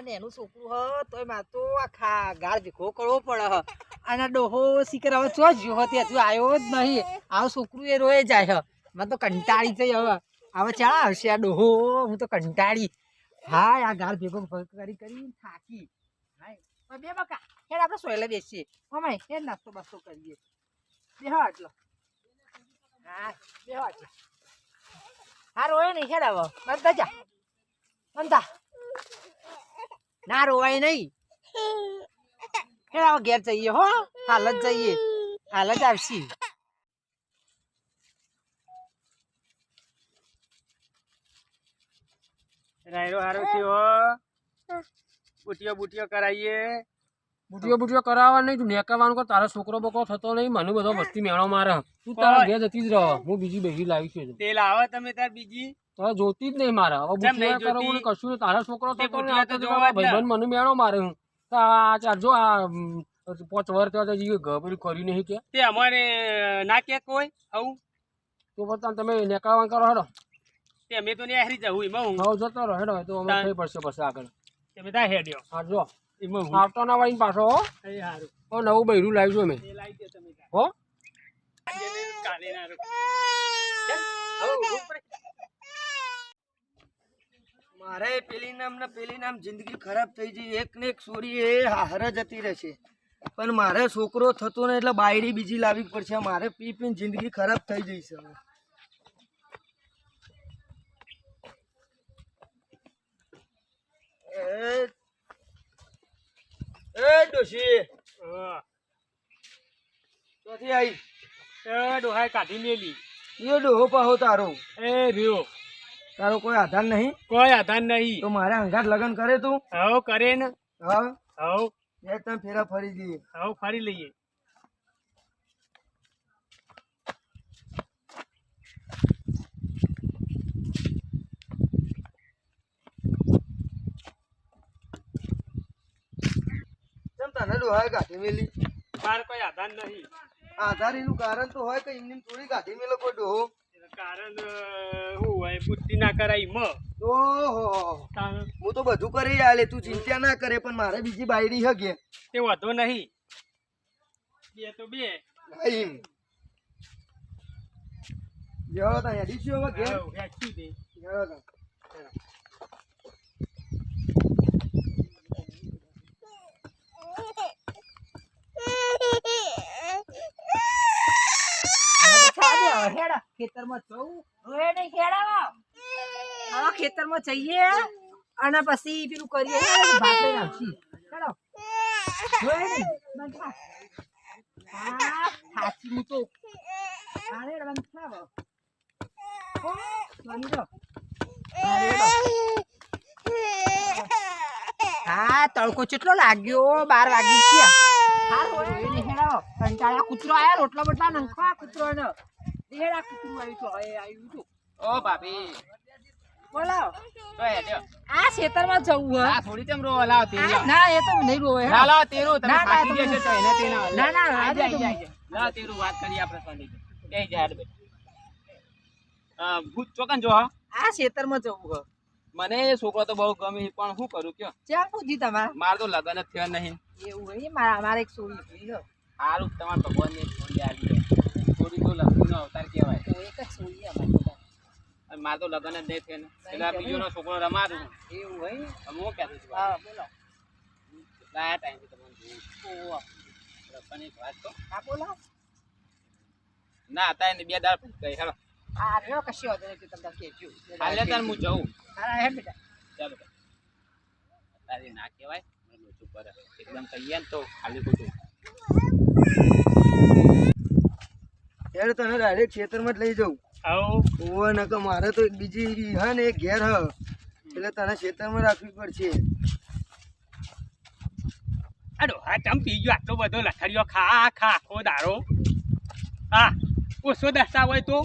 આ નેનું છોકરું હ તોય માર તો આખા ગાળ ભેગો કરવો પડે હ અને ડોહો શીકર હવે ચો જ્યો હ તે હજુ આવ્યો જ નહીં આવું છોકરું એ રોય જાય હ મને તો કંટાળી થઈ હવે ચા આવશે આ ડોહો હું તો કંટાળી હા આ ગાળ ભેગો કરી થાકી હા બે બકા હેડ આપણે સોયલે બેસીએ મમ્મી હેડ નાસ્તો બાસ્તો કરીએ બેહો આટલો હા બેહો આટલો હા રોય નહીં હેડ આવો બંધા જા બંધા ના રોવાય નહીં હેડ આવો ઘેર જઈએ હો હાલ જ જઈએ હાલ જ આવશી રાયરો હારો થયો બુટીઓ કરાવીએ બુટીઓ કરાવવા નહીં તું નેકાવાનું કર તારા છોકરો બકો થતો નહીં મને બધો મસ્તી મેળો મારે તું તારા ઘેર જતી જ રહો હું બીજી બેગી લાવી છું તેલ આવે તમે તાર બીજી તારે જોતી જ નહીં મારે હવે બુટીઓ કરવું ને કશું તારા છોકરો થતો ભાઈબંધ મને મેળો મારે હું આ ચારજો આ 5 વર્ષ થયા હજી ગબરી કર્યું નહીં કે તે અમારે ના કે કોઈ આવું તો બતા તમે નેકાવા કરો હેડો તે અમે તો ને હેરી જવું એમાં હું હા જતો રહો હેડો તો અમે થઈ પડશે પછી આગળ તમે તા હેડ્યો હા જો એમાં હું આવતો ના વાળી પાછો હો એ હારું ઓ નવું બૈરું લાવ્યું અમે એ લાવી દે તમે હો કાલે ના મારે પેલી નામ જિંદગી ખરાબ થઈ જઈ એક ને એક સોરી એ હાર જતી રહેશે પણ મારે છોકરો થતો ને એટલે બાયડી બીજી લાવવી પડશે મારે પી પીને જિંદગી ખરાબ થઈ જઈ છે એ ડોશી ચોથી આઈ એ ડોહાય કાઢી મેલી એ ડોહો પાહો તારો એ રહ્યો તારો કોઈ આધાર નહીં કોઈ આધાર નહીં તો મારે અંગાત લગન કરે તું હવ કરે ને હા હવ એ તમે ફેરા ફરી દઈએ હવ ફરી લઈએ તમ તને ડોહાય કાઢી મેલી મારે કોઈ આધાર નહીં આધાર એનું કારણ તો હોય કે એમની થોડી કાઢી મેલો કોઈ ડોહો કારણ શું હોય બુદ્ધિ ના કરાય મ ઓહો હું તો બધું કરી આલે તું ચિંતા ના કરે પણ મારે બીજી બાયડી હગે તે વધો નહીં બે તો બે એમ જેવો તા હેડી છો હવે ઘેર હેચી દે જેવો તા ખેતરમાં જવું રોય નહીં ખેડાવો ખેતરમાં જઈએ અને પછી પેલું કરીએ ભાત લઈને આવશી હેડો રોય નહીં બંધા હા થાચી હું તો આરે બંધાવો ઓ સોની જો હા તડકો કેટલો લાગ્યો 12 વાગી ગયા હા રોય નહીં હેડો કંટાળા કૂતરો આયા રોટલા બટલા નંખવા કૂતરો ને દેડા કૂતરું આવ્યું તો ઓ ભાભી બોલો તો હેડ્યો આ ખેતરમાં જવું હે આ થોડી તેમ રોવા લાવ તેલ ના એ તો નહીં રોવે ના લાવ તેરું તમે ના, ફાટી તમે- જશે તો એને તેના ના, ના, આઈ આજે જા લાવ તેરું વાત કરી આપણે સંડી એ જા હેડ બે ભૂત ચોકન જો હા આ ખેતરમાં જવું હે મને એ છોકરો તો બહુ ગમે પણ શું કરું કયો ચા પૂછી તમારે માર તો લગન જ થયો નહીં એવું હોય મારે એક સોળી જોઈ હે હારું તમારા ભગવાનને છોડી આવી છોડી તો લક્ષ્મીનો અવતાર કહેવાય તો એક જ સોળી અમારે તો. અને માર તો લગન જ નહીં થયો ને પેલા બીજોનો છોકરો રમાડું એવું હોય હું કહેતો છું હા બોલો કેટલા ટાઈમથી તમને જોઉં ઓહ પણ એક વાત તો હા બોલો ના હતા એને 2 દાળ ગઈ હેલો આ રહ્યો કશી વાંધો નહીં તમને કહેજો હાલે તાર હું જઉં હા હે બેટા ચાલો તારી ના કહેવાય મને લોચું કરે એકદમ કહીએ ને તો ખાલી ખોટું યાર તને ડાયરેક્ટ ખેતરમાં જ લઈ જાઉં આવો ઓવે નકર મારે તો એક બીજી હે ને એક ઘેર હ એટલે તને ખેતરમાં રાખવી પડશે અડો હા ચમ પી ગયો આટલો બધો લથડિયો ખા ખા આખો દારો હા ઓછો દસતા હોય તો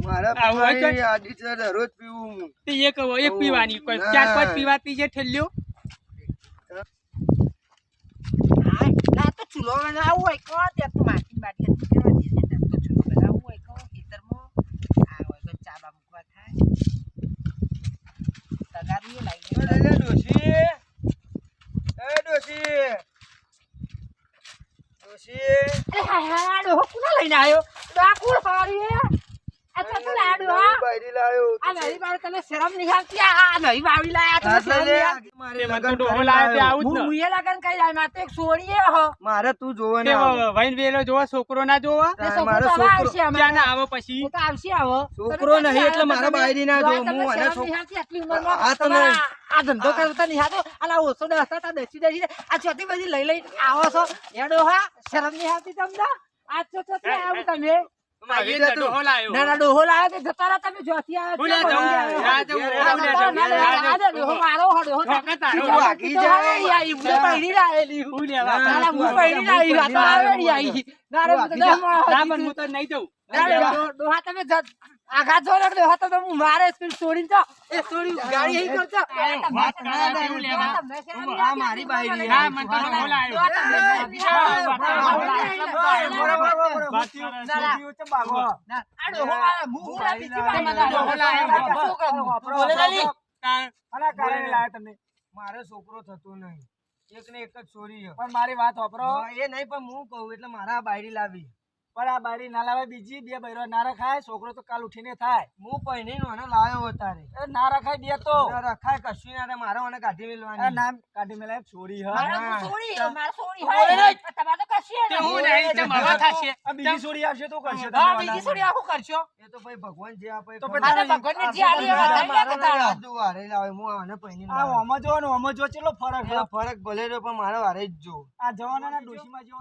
મારા આવું હોય છે? પપ્પાએ આડી તો દરરોજ પીવું હું. તે એક પીવાની કોઈ ના. 4-5 પીવાતી છે ઠેલ્યો હા ના તો ચૂલો બનાવવું હોય કો ત્યાં તો માટી બાટી હતી કેવા દે છે તો ચૂલો બનાવવું હોય કો ખેતરમાં આ હોય તો ચા બા મૂકવા થાય તગારી લાવી અરે લે ડોશી લઈને આવ્યો ડાકુર હારી આ તો તું લાડુ હા બાયડી લાયો આ નવી બાર તને શરમ નહીં આવતી આ નવી બાવડી લાયા તો શરમ નહીં આવતી? મારે તે લગન ડોહો કરી લાયો તે લાયો. આવું જ ને. મુએ લગન કઈ લાય માતે એક સોડીએ હો મારે તું જોવો ને તે આવો. વહીન વેલો જોવા છોકરો ના જોવા તે છોકરો મારો તો હવે છોકરો આવશે ક્યાં ના અમારે. આવો પછી એ તો આવશે આવો છોકરો તમે નહીં એટલે આવ્યા મારા તમે? બાયડી ના તો જો. આ તમને હું અને શરમ છોકરો- નહીં આવતી આટલી ઉંમરમાં? આ તો તમારા નહીં. આ ધંધો કરતા નહીં આવતો? અલા ઓછો દસતા દસી આ ચોથી બધી લઈ આવો છો એડો હા શરમ નહીં આવતી તમને? આ ચોથી આવું તમે વહીન તો ડોહો લાયો. ના ના ડોહો લાવ્યો તે જતા રહ્યા તમે જોથી આવ્યા હું લે છો? જાઉં, રા જાઉં, આ હું લે જતા જાઉં, ના, રા ના, જાઉં. આ ડોહો મારો હો, ડોહો ઢોકા તારો. તું વાગી જાય. પડી લાયેલી હું લેવા ના ના હું પડી લાવી આ તો આવેલી આવી ના રે હું તો વાગી દમ ના પણ હું તો નહીં જઉં. ના રે ડોહા તમે આઘાત જો ને ડોહા તો હું મારે સ્પીડ છોડીને તો એ છોડી ગાડી અહીં કરજો વાત કરે તે હું લેવા. આ મારી બાયડી ના મને તો ડોહો લાયો. મારે છોકરો થતો નહીં એક ને એક જ છોરી છે. પણ મારી વાત વાપરો હા, એ નહીં પણ હું કહું એટલે મારા આ બાયડી લાવી. પણ આ બારી ના લાવે બીજી બે બૈરો ના રખાય છોકરો તો કાલ ઉઠીને થાય હું પહેરી નો લાયો તારે એ ના રખાય બે તો ના રખાય કશું ના રે, મારે મને કાઢી આ મેલવાની. નામ કાઢી મેલાય છોડી હ તે હું નહીં તે માવા થશે. આ બીજી છોડી આવશે તો કરશે તમે હા વાલા. બીજી છોડી આખું કરશો એ તો ભાઈ ભગવાન જે આપે એ તો ખબર. પછી અરે ભગવાનની જે આલી એમાં થઈ ગયા કતાળો. હાથ જો હારે લાવે, હું આને પહેરીને આ લાવ્યો. ઓમો જો ને ઓમો જો ચેટલો ફરક એનો છે ફરક ભલે રહ્યો પણ મારે વારે જ જો. આ જવાના ડોશીમાં જેવો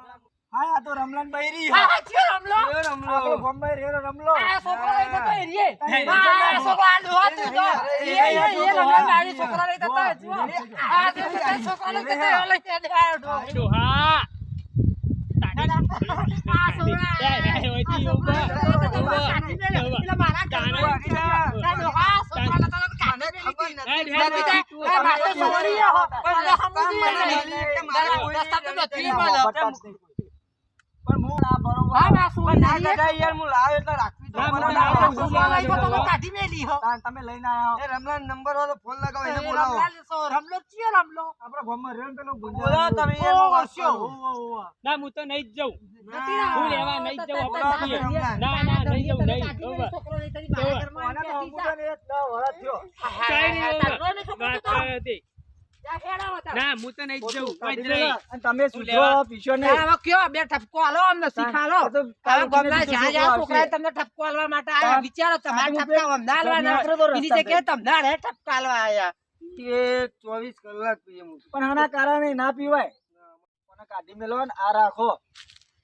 હા આ તો રમલાન બૈરી હ આ હાચી રમલો એ રમલો. આપણો ગોમ્બે રેરો રમલો આ છોકરો લઈ જતો એરીએ. નહીં, આ છોકરો આ ડોહા તું તો. એ રમલા મારી છોકરો લઈ જતો હજુ. આ તે છોકરો લઈ જતો એવો લઈ જતો આ ડોહો. ડોહા. આ છોકરા. પેલા મારા ઘરમાં આ ડોહા છોકરાને તો કાઢી મેલી હતી. ખબર આ મારે છોકરી હો. પણ હમું નથી. રસ્તા તો નથી મળે. પણ હું ના બરોબર હા ના છોકરી ના નહીં. કાકા યાર હું લાવ્યો એટલે રાખવી તો ના, પડે. મને આ લાવો. છોકરો લઈ જતો તો કાઢી મેલી હો. તમે લઈને આયા એ રમલાન નંબર વાળો ફોન લગાવો એને એ બોલાવો. રમલો ચિયો રમલો. આપણા ગામમાં રેન પેલો બોલાવો તમે ઓ, એનું વાત શો. કરો. ના હું તો નહીં જ જાઉં. નથી ના. હું લેવા નહીં જ જાઉં. બોલાવો આપણે તમે છીએ. રમલાન. ના ના નહીં જવું નહીં. કાઢી બરોબર. છોકરો લઈ તારી મારા ઘરમાં આના તો બેઠી અંગૂઠા ને એક 10 વરસ થયો કઈ નહીં તારો બરોબર. ને છોકરો વાત તો. કરે તે. જા હેડા વતા. ના હું તો નહીં જ જાઉં. કોઈ જ કાઢી નહીં. મેલા. અને તમે સુધરો લેવા. પીશો ના, નહીં હવે કયો બે ઠપકો આલો અમને શીખાલો. આ તો કાલ આ ઉઠીને ગમલા બીજો જ્યાં છોકરો જ્યાં આવશે. છોકરાએ તમને ઠપકો આલવા માટે આયા. વિચારો તમારા આ ઠપકા અમને આલવાના ગમે આટલો તો હોય. એની રસ્તા જગ્યાએ તમને આલે ઠપકા આલવા આયા. એ 24 કલાક પીએ હું. પણ આના કારણે ના પીવાય કોને કાઢી મેલો ને આ રાખો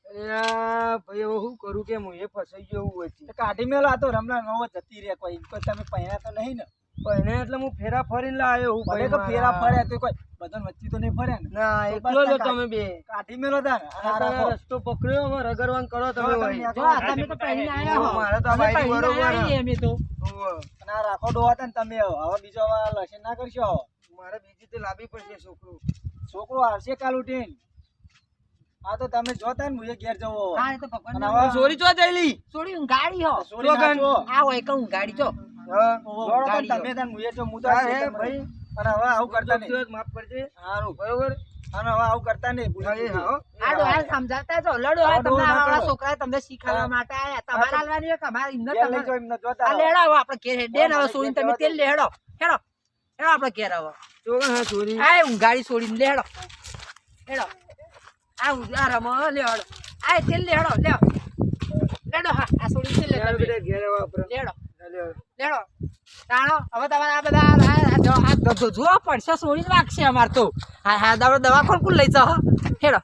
અરે આ ભાઈ હવે શું કરું કે હું એ ફસાઈ ગયો એવું હોય છે. તો કાઢી મેલો આ તો રમલા નવો જતી રહે કોઈ તમે પહેર્યા તો નહીં ને પણ એને એટલે હું ફેરા ફરીને લાવ્યો હું ભલે ભાઈ તો ફેરા મારા. ફર્યા તો કોઈ બધાને વચ્ચે તો નહીં ફર્યા ને ના તો એકલો બસ જ કાઢી- તમે બે. કાઢી મેલો તાર આ આ રાખો રસ્તો પકડ્યો હવે રગડવાન કરો તમે જો ભાઈ. તમે જો આ તમે તો પહેરીને આયા હો. મારે તો આ અમે બાયડી પહેરીને બરોબર આયા છીએ અમે તો. હોવે. અને આ રાખો ડોહા હતા ને તમે હવે બીજો હવે લસણ ના કરશો મારે બીજી તો લાવવી પડશે છોકરું. છોકરો આવશે કાલ ઉઠીને આ તો તમે જોતા ને હું ઘેર જવો હા, એ તો ભગવાનને અને હવે ચોરી ચો જઈલી. છોડી ઊંઘાડી હો. સોરી ના છો. આ હોય કે ઊંઘાડી છો. હા. જોડો તો ગાડીઓ. તમે તાન મુએ તો હું તો હા, આ હે, છે ભાઈ. અને હવે આવું કરતા નહીં દિવસ માફ કરજે. સારું બરોબર. અને હવે આવું કરતા નહીં હા, એ હા, હો. આ ડોહા સમજાવતા છો. લડો આ આ ડોહો તમને ના આવા કરો. છોકરાએ તમને શીખવાડવા માટે આયા. તમારે હાલવાની હોય કે અમારે એમને ઘેર લઈ તમારે- જાઓ એમને જોતા આ રહો. લેડાવો આપણે ઘેર હેડે ને હવે છોડીને તમે તેલ લે હેડો હેડો હેડો આપણે ઘેર આવો. ચોરી, હા, ચોરી. આ ઊંઘાડી છોડીને લે હેડો હેડો આ રમો લે હેડો આ તેલ લે હેડો લે લેડો હા આ છોડીને તેલ લે ચાલ તમે. બેટા, ઘેર આવો આપણે. લેડો ચાલ્યો. લેડો તાણો હવે તમારે આ બધા આ જોવા પડશે છોડીને વાગશે અમારે તો હા હા દવા કોણ કોણ લઈ જાઓ હેડો